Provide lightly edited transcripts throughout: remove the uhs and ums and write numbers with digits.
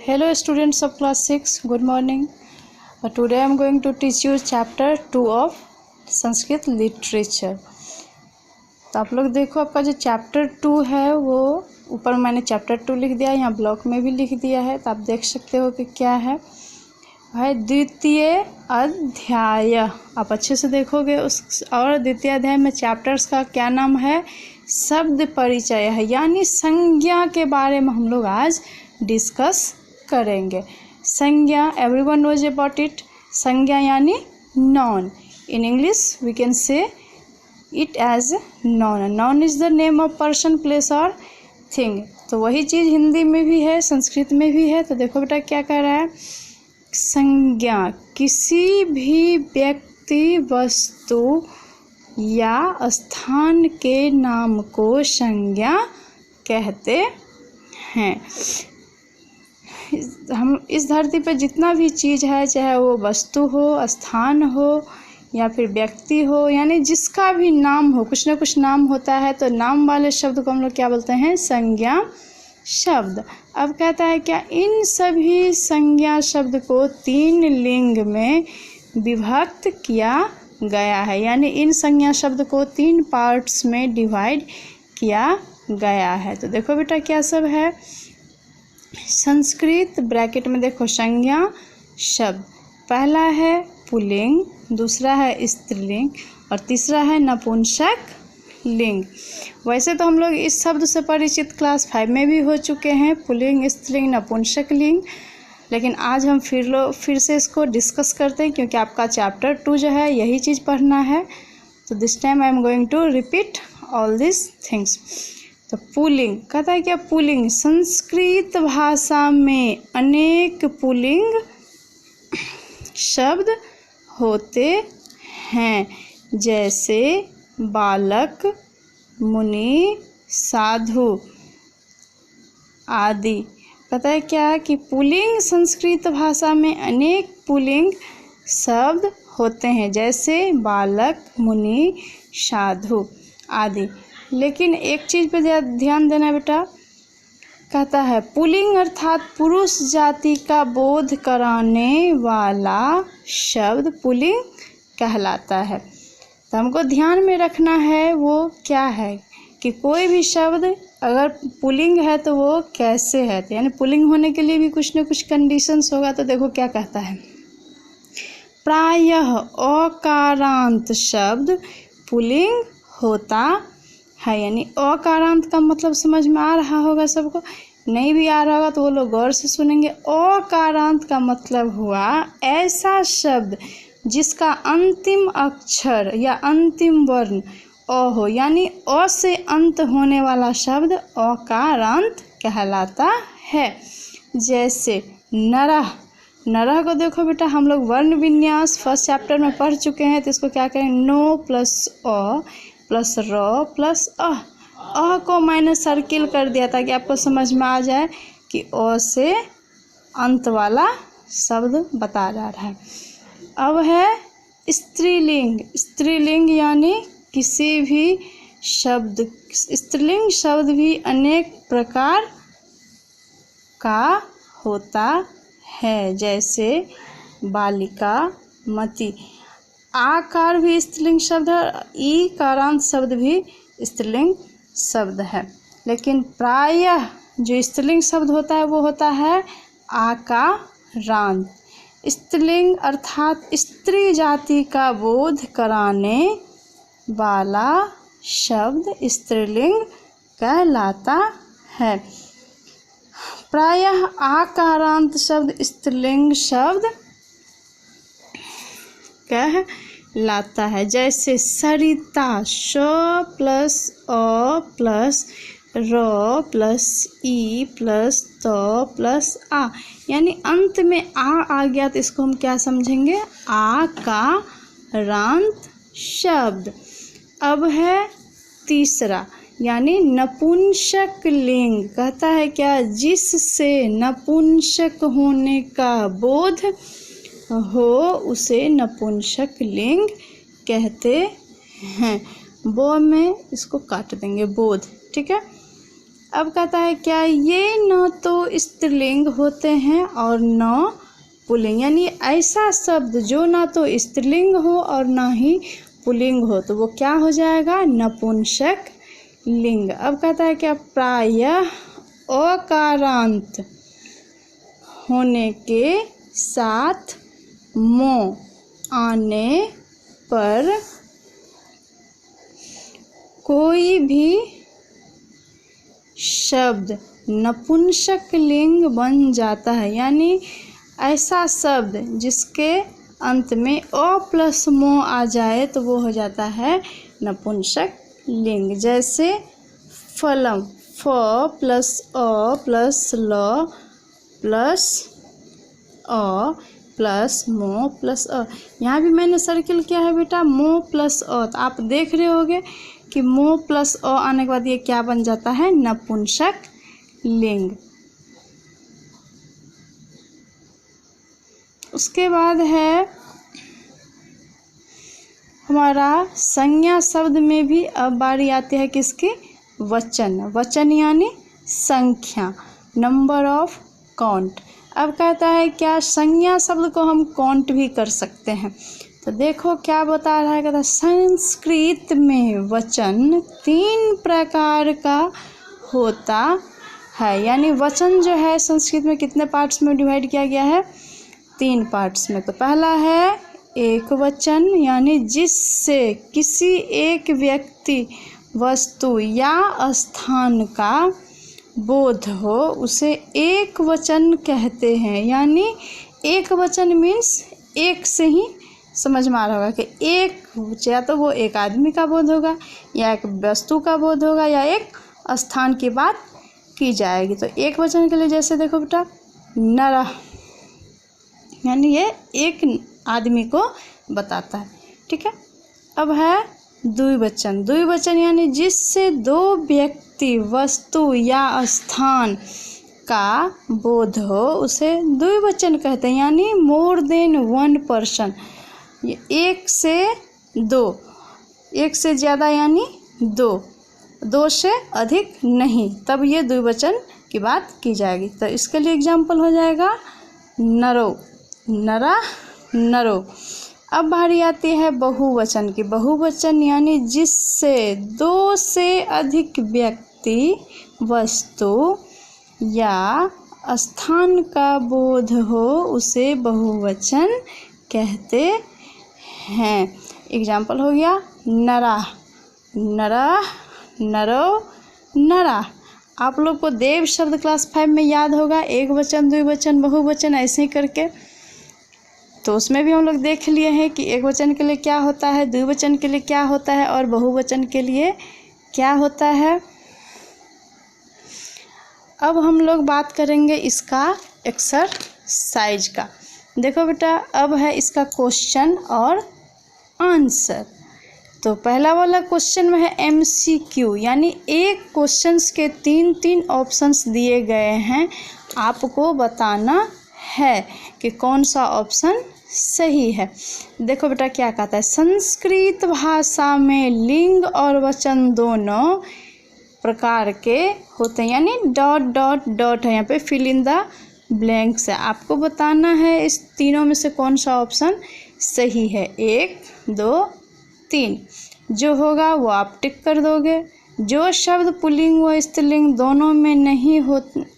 Hello students of class 6, good morning. Today I am going to teach you chapter 2 of Sanskrit literature. तो आप लोग देखो, आपका जो चैप्टर 2 है वो ऊपर मैंने चैप्टर 2 लिख दिया है, यहाँ ब्लॉक में भी लिख दिया है, तो आप देख सकते हो कि क्या है द्वितीय अध्याय। आप अच्छे से देखोगे उस और द्वितीय अध्याय में चैप्टर्स का क्या नाम है, शब्द परिचय है, यानी संज्ञा के बारे में हम लोग आज डिस्कस करेंगे। संज्ञा, एवरीवन नोज अबाउट इट। संज्ञा यानी noun, in English we can say it as noun. Noun is the name of person, place और थिंग। तो वही चीज़ हिंदी में भी है, संस्कृत में भी है। तो देखो बेटा क्या कह रहा है, संज्ञा किसी भी व्यक्ति, वस्तु या स्थान के नाम को संज्ञा कहते हैं। हम इस धरती पर जितना भी चीज़ है, चाहे वो वस्तु हो, स्थान हो या फिर व्यक्ति हो, यानी जिसका भी नाम हो, कुछ ना कुछ नाम होता है, तो नाम वाले शब्द को हम लोग क्या बोलते हैं, संज्ञा शब्द। अब कहता है क्या, इन सभी संज्ञा शब्द को 3 लिंग में विभक्त किया गया है, यानी इन संज्ञा शब्द को 3 पार्ट्स में डिवाइड किया गया है। तो देखो बेटा क्या सब है, संस्कृत ब्रैकेट में देखो संज्ञा शब्द, पहला है पुल्लिंग, दूसरा है स्त्रीलिंग और तीसरा है नपुंसक लिंग। वैसे तो हम लोग इस शब्द से परिचित क्लास 5 में भी हो चुके हैं, पुल्लिंग, स्त्रीलिंग, नपुंसक लिंग, लेकिन आज हम फिर से इसको डिस्कस करते हैं, क्योंकि आपका चैप्टर 2 जो है यही चीज़ पढ़ना है। तो this time I am going to repeat all this things. तो पुल्लिंग कहता है क्या, पुल्लिंग, संस्कृत भाषा में अनेक पुल्लिंग शब्द होते हैं, जैसे बालक, मुनि, साधु आदि। कहता है क्या कि पुल्लिंग संस्कृत भाषा में अनेक पुल्लिंग शब्द होते हैं, जैसे बालक, मुनि, साधु आदि। लेकिन एक चीज़ पे ध्यान देना बेटा, कहता है पुल्लिंग अर्थात पुरुष जाति का बोध कराने वाला शब्द पुल्लिंग कहलाता है। तो हमको ध्यान में रखना है वो क्या है कि कोई भी शब्द अगर पुल्लिंग है तो वो कैसे है, तो यानी पुल्लिंग होने के लिए भी कुछ न कुछ कंडीशंस होगा। तो देखो क्या कहता है, प्रायः अकारांत शब्द पुल्लिंग होता है, यानी अकारांत का मतलब समझ में आ रहा होगा सबको, नहीं भी आ रहा होगा तो वो लोग गौर से सुनेंगे। अकारांत का मतलब हुआ ऐसा शब्द जिसका अंतिम अक्षर या अंतिम वर्ण अ हो, यानी अ से अंत होने वाला शब्द अकारांत कहलाता है। जैसे नरह, नरह को देखो बेटा, हम लोग वर्ण विन्यास फर्स्ट चैप्टर में पढ़ चुके हैं, तो इसको क्या करें, नो प्लस अ प्लस र प्लस अ को मैंने सर्किल कर दिया ताकि आपको समझ में आ जाए कि अ से अंत वाला शब्द बता जा रहा है। अब है स्त्रीलिंग, स्त्रीलिंग यानी किसी भी शब्द, स्त्रीलिंग शब्द भी अनेक प्रकार का होता है, जैसे बालिका, मति। आकार भी स्त्रीलिंग शब्द है, ई कारांत शब्द भी स्त्रीलिंग शब्द है, लेकिन प्रायः जो स्त्रीलिंग शब्द होता है वो होता है आकारांत। स्त्रीलिंग अर्थात स्त्री जाति का बोध कराने वाला शब्द स्त्रीलिंग कहलाता है। प्रायः आकारांत शब्द स्त्रीलिंग शब्द कहलाता है, जैसे सरिता, श प्लस अ प्लस र प्लस ई प्लस त प्लस आ, यानी अंत में आ गया तो इसको हम क्या समझेंगे, आकारांत शब्द। अब है तीसरा, यानी नपुंसक लिंग। कहता है क्या, जिससे नपुंसक होने का बोध हो उसे नपुंसक लिंग कहते हैं। बो में इसको काट देंगे, बोध, ठीक है। अब कहता है क्या ये न तो स्त्रीलिंग होते हैं और न पुल्लिंग, यानी ऐसा शब्द जो ना तो स्त्रीलिंग हो और ना ही पुल्लिंग हो तो वो क्या हो जाएगा, नपुंसक लिंग। अब कहता है क्या प्रायः अकारांत होने के साथ मो आने पर कोई भी शब्द नपुंसक लिंग बन जाता है, यानी ऐसा शब्द जिसके अंत में अ प्लस मो आ जाए तो वो हो जाता है नपुंसक लिंग। जैसे फलम, फ प्लस अ प्लस ल प्लस अ प्लस मो प्लस अ। यहाँ भी मैंने सर्किल किया है बेटा मो प्लस अ, तो आप देख रहे होगे कि मो प्लस अ आने के बाद ये क्या बन जाता है, नपुंसक लिंग। उसके बाद है हमारा संज्ञा शब्द में भी अब बारी आती है किसकी, वचन। वचन यानी संख्या, नंबर ऑफ काउंट। अब कहता है क्या संज्ञा शब्द को हम काउंट भी कर सकते हैं, तो देखो क्या बता रहा है, कहता है संस्कृत में वचन 3 प्रकार का होता है, यानी वचन जो है संस्कृत में कितने पार्ट्स में डिवाइड किया गया है, 3 पार्ट्स में। तो पहला है एक वचन, यानी जिससे किसी एक व्यक्ति, वस्तु या स्थान का बोध हो उसे एक वचन कहते हैं। यानी एक वचन मीन्स एक से ही समझ में आ रहा होगा कि एक, या तो वो एक आदमी का बोध होगा या एक वस्तु का बोध होगा या एक स्थान की बात की जाएगी। तो एक वचन के लिए जैसे देखो बेटा नरः, यानी ये एक आदमी को बताता है, ठीक है। अब है द्विवचन। द्विवचन यानी जिससे 2 व्यक्ति, वस्तु या स्थान का बोध हो उसे द्विवचन कहते हैं, यानी मोर देन 1 पर्सन, ये 1 से 2, 1 से ज़्यादा यानी 2, 2 से अधिक नहीं, तब ये द्विवचन की बात की जाएगी। तो इसके लिए एग्जाम्पल हो जाएगा नरो, नरा, नरो। अब बारी आती है बहुवचन की। बहुवचन यानी जिससे 2 से अधिक व्यक्ति, वस्तु या स्थान का बोध हो उसे बहुवचन कहते हैं। एग्जाम्पल हो गया नरा, नरा, नरो, नरा। आप लोग को देव शब्द क्लास 5 में याद होगा, एक वचन, द्विवचन, बहुवचन ऐसे ही करके, तो उसमें भी हम लोग देख लिए हैं कि एक वचन के लिए क्या होता है, द्विवचन के लिए क्या होता है और बहुवचन के लिए क्या होता है। अब हम लोग बात करेंगे इसका एक्सरसाइज का। देखो बेटा अब है इसका क्वेश्चन और आंसर। तो पहला वाला क्वेश्चन में है MCQ, यानी एक क्वेश्चंस के 3 ऑप्शंस दिए गए हैं, आपको बताना है कि कौन सा ऑप्शन सही है। देखो बेटा क्या कहता है, संस्कृत भाषा में लिंग और वचन दोनों प्रकार के होते हैं, यानी डॉट डॉट डॉट है यहाँ पे, फिल इन द ब्लैंक्स है। आपको बताना है इस तीनों में से कौन सा ऑप्शन सही है, 1, 2, 3। जो होगा वो आप टिक कर दोगे। जो शब्द पुल्लिंग व स्त्रीलिंग दोनों में नहीं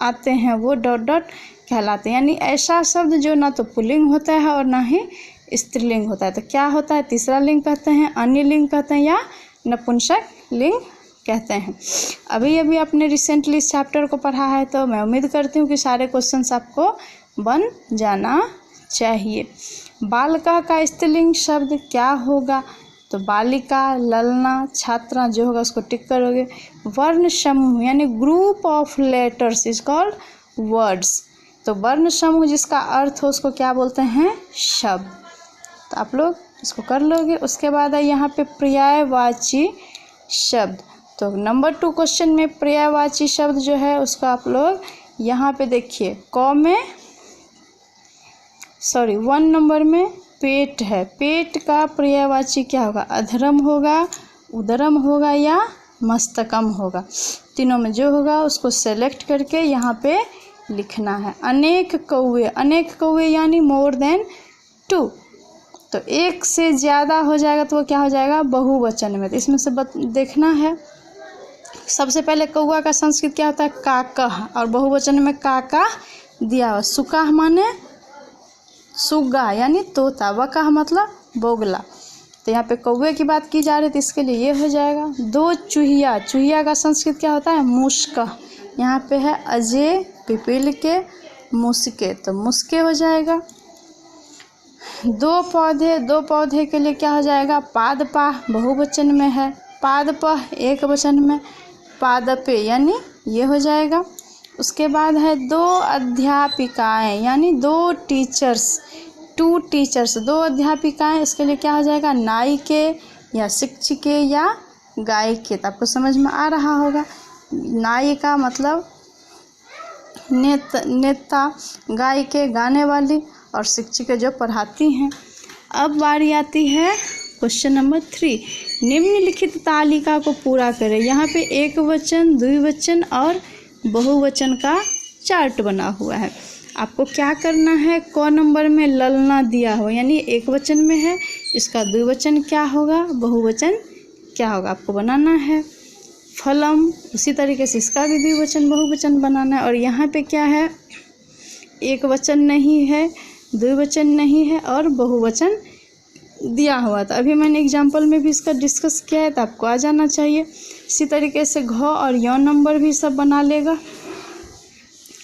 आते हैं वो डॉट डॉट कहलाते हैं, यानी ऐसा शब्द जो ना तो पुल्लिंग होता है और ना ही स्त्रीलिंग होता है। तो क्या होता है, तीसरा लिंग कहते हैं, अन्य लिंग कहते हैं या नपुंसक लिंग कहते हैं। अभी अभी आपने रिसेंटली इस चैप्टर को पढ़ा है तो मैं उम्मीद करती हूँ कि सारे क्वेश्चंस आपको बन जाना चाहिए। बालिका का स्त्रीलिंग शब्द क्या होगा, तो बालिका, ललना, छात्रा जो होगा उसको टिक करोगे। वर्ण समूह यानी group of letters is called words, तो वर्ण समूह जिसका अर्थ हो उसको क्या बोलते हैं, शब्द। तो आप लोग इसको कर लोगे। उसके बाद है यहाँ पे पर्यायवाची शब्द। तो नंबर 2 क्वेश्चन में पर्यायवाची शब्द जो है उसको आप लोग यहाँ पे देखिए, 1 नंबर में पेट है, पेट का पर्यायवाची क्या होगा, अधरम होगा, उदरम होगा या मस्तकम होगा। तीनों में जो होगा उसको सेलेक्ट करके यहाँ पे लिखना है। अनेक कौवे यानी मोर देन 2, तो एक से ज़्यादा हो जाएगा तो वो क्या हो जाएगा, बहुवचन में। तो इसमें से देखना है। सबसे पहले कौवा का संस्कृत क्या होता है, काकः, और बहुवचन में काका दिया हुआ। सुकाह माने सुगा यानी तोता, वकाह मतलब बोगला। तो यहाँ पे कौवे की बात की जा रही है तो इसके लिए ये हो जाएगा। 2 चूहिया का संस्कृत क्या होता है, मुस्का। यहाँ पे है अजय पिपील के मुस्के, तो मुस्के हो जाएगा। 2 पौधे के लिए क्या हो जाएगा, पादपाह बहुवचन में है, पादपः एक वचन में, पादपे यानी ये हो जाएगा। उसके बाद है 2 अध्यापिकाएं यानी 2 टीचर्स, 2 टीचर्स 2 अध्यापिकाएं, इसके लिए क्या हो जाएगा, नायिके या शिक्षिके या गायिके। तो आपको समझ में आ रहा होगा। नायिका मतलब नेता, गायिके गाने वाली, और शिक्षिका जो पढ़ाती हैं। अब बारी आती है क्वेश्चन नंबर 3। निम्नलिखित तालिका को पूरा करें। यहाँ पे एक वचन, द्विवचन और बहुवचन का चार्ट बना हुआ है। आपको क्या करना है, क नंबर में ललना दिया हो यानी एक वचन में है, इसका द्विवचन क्या होगा, बहुवचन क्या होगा, आपको बनाना है। फलम उसी तरीके से इसका भी द्विवचन बहुवचन बनाना है। और यहाँ पे क्या है, एक वचन नहीं है, द्विवचन नहीं है और बहुवचन दिया हुआ था। अभी मैंने एग्जाम्पल में भी इसका डिस्कस किया है तो आपको आ जाना चाहिए। इसी तरीके से घ और य नंबर भी सब बना लेगा।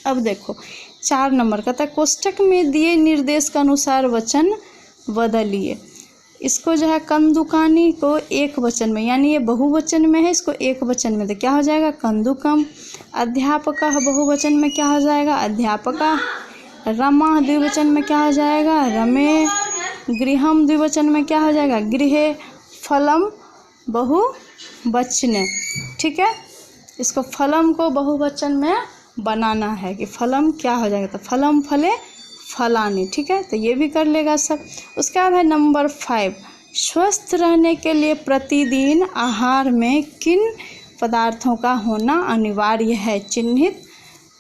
अब देखो 4 नंबर का था, कोष्टक में दिए निर्देश के अनुसार वचन बदलिए। इसको जो है कंदुकानी को एक वचन में यानी ये बहुवचन में है, इसको एक वचन में तो क्या हो जाएगा, कंदुकम। अध्यापका बहुवचन में क्या हो जाएगा, अध्यापका। रमा द्विवचन में क्या हो जाएगा, रमे। गृहम द्विवचन में क्या हो जाएगा, गृहे। फलम बहुवचन, ठीक है। इसको फलम को बहुवचन में बनाना है कि फलम क्या हो जाएगा, तो फलम फले फलानी, ठीक है। तो ये भी कर लेगा सब। उसके बाद है नंबर 5, स्वस्थ रहने के लिए प्रतिदिन आहार में किन पदार्थों का होना अनिवार्य है, चिन्हित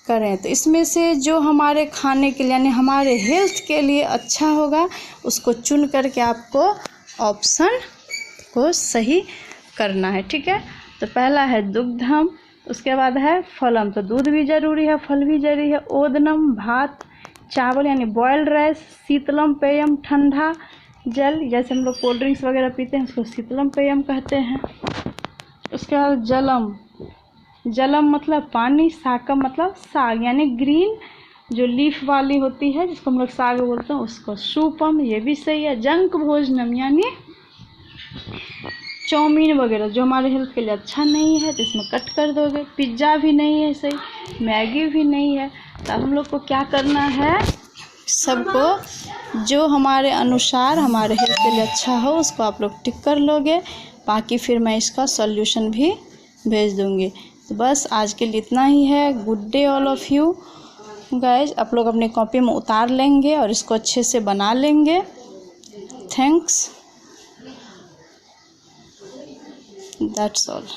करें। तो इसमें से जो हमारे खाने के लिए यानी हमारे हेल्थ के लिए अच्छा होगा उसको चुन करके आपको ऑप्शन को सही करना है, ठीक है। तो पहला है दुग्धम, उसके बाद है फलम, तो दूध भी ज़रूरी है, फल भी ज़रूरी है। ओदनम भात चावल यानी बॉयल्ड राइस। शीतलम पेयम ठंडा जल, जैसे हम लोग कोल्ड ड्रिंक्स वगैरह पीते हैं उसको शीतलम पेयम कहते हैं। उसके बाद जलम मतलब पानी। साकम मतलब साग यानी ग्रीन जो लीफ वाली होती है जिसको हम लोग साग बोलते हैं उसको। सूपम ये भी सही है। जंक भोजनम यानी चाउमीन वगैरह जो हमारे हेल्थ के लिए अच्छा नहीं है तो इसमें कट कर दोगे। पिज्ज़ा भी नहीं है सही, मैगी भी नहीं है। तो हम लोग को क्या करना है, सबको जो हमारे अनुसार हमारे हेल्थ के लिए अच्छा हो उसको आप लोग टिक कर लोगे। बाकी फिर मैं इसका सॉल्यूशन भी भेज दूँगी। तो बस आज के लिए इतना ही है। Good day all of you guys. आप लोग अपनी कॉपी में उतार लेंगे और इसको अच्छे से बना लेंगे। Thanks, that's all.